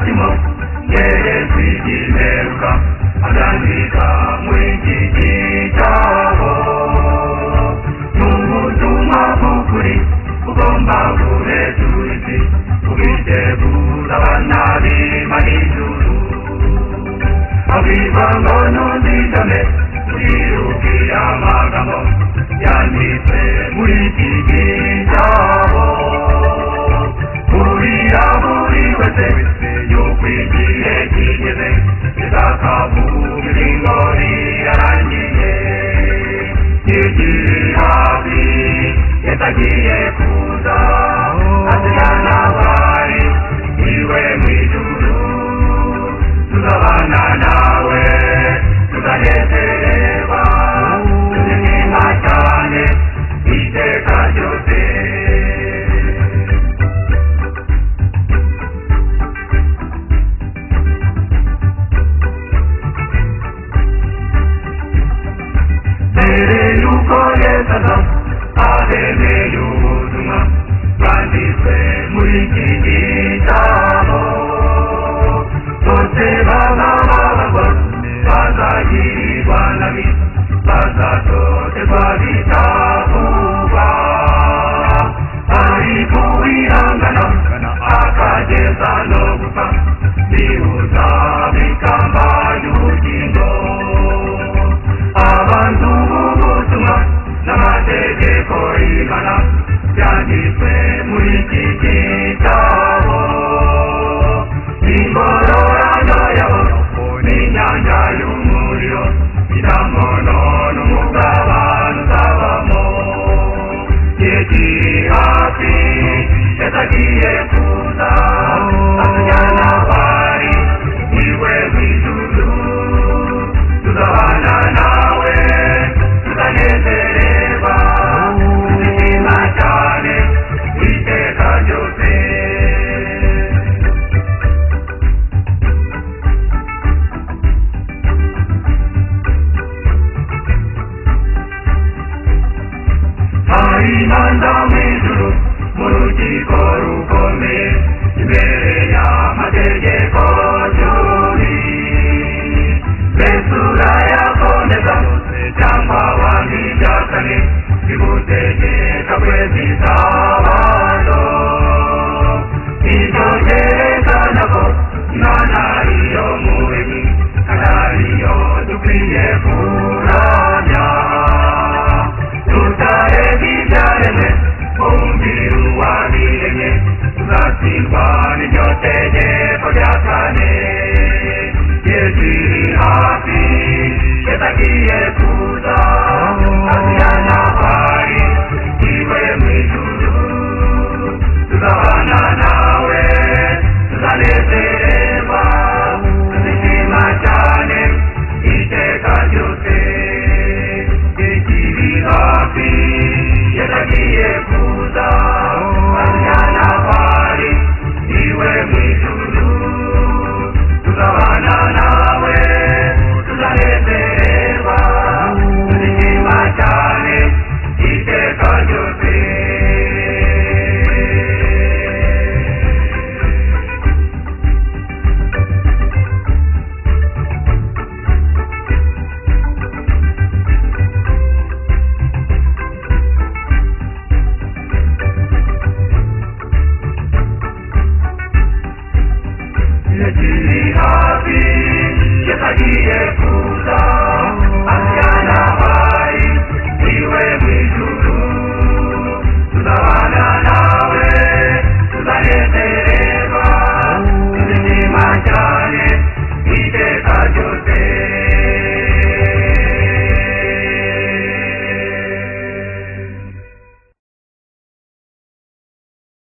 umutima yesu igiheruka azandika muri iki gitabo n'ubutumwa bw'ukuri ugomba guhezura isi ubitegura abana b'Imana ijuru abwirwa ngo ntuzigame uriruke amagambo yanditse muri iki gitabo burira buri wese yuko igihe kigeze kizakavuga ingingo yarangiye kikiri hafi yatagiye kuza azirana bari iwe mu ijuru tuzabana nawe tuzanezererwa tuzishima cyane iteka ryose mbere yuko yesu aza ahemeye ubutumwa bwanditswe muri iki gitabo bose bazababazwa bazagirirwa nabi bazatoterwa bitavugwa ariko uwihangana akageza no gupfa bihuza bikamba y'ubugingo abantu b'ubutumwa n'amategeko y'Imana byanditswe muri iki gitabo ingororano yabo n'inyanja y'umuriro idamono n'umugabane uzabamo kikiri hafi yatagiye kuza atujyana bari iwe mu ijuru tuzabana nawe tuzanezererwa tuzishima cyane iteka ryose hari imanza mu ijuru mu rukiko rukomeye imbere y'amategeko cumi mbese urayakomeza cyangwa wanga ibya kane bigutegeka kweza isabato ibyo byerekana ko Imana ariyo muremyi kandi ariyo dukwiye kuramya tutareka ibyaremwe umubiri wabiremye tuzatsindwa n'iryo tegeko rya kane kikiri hafi yatagiye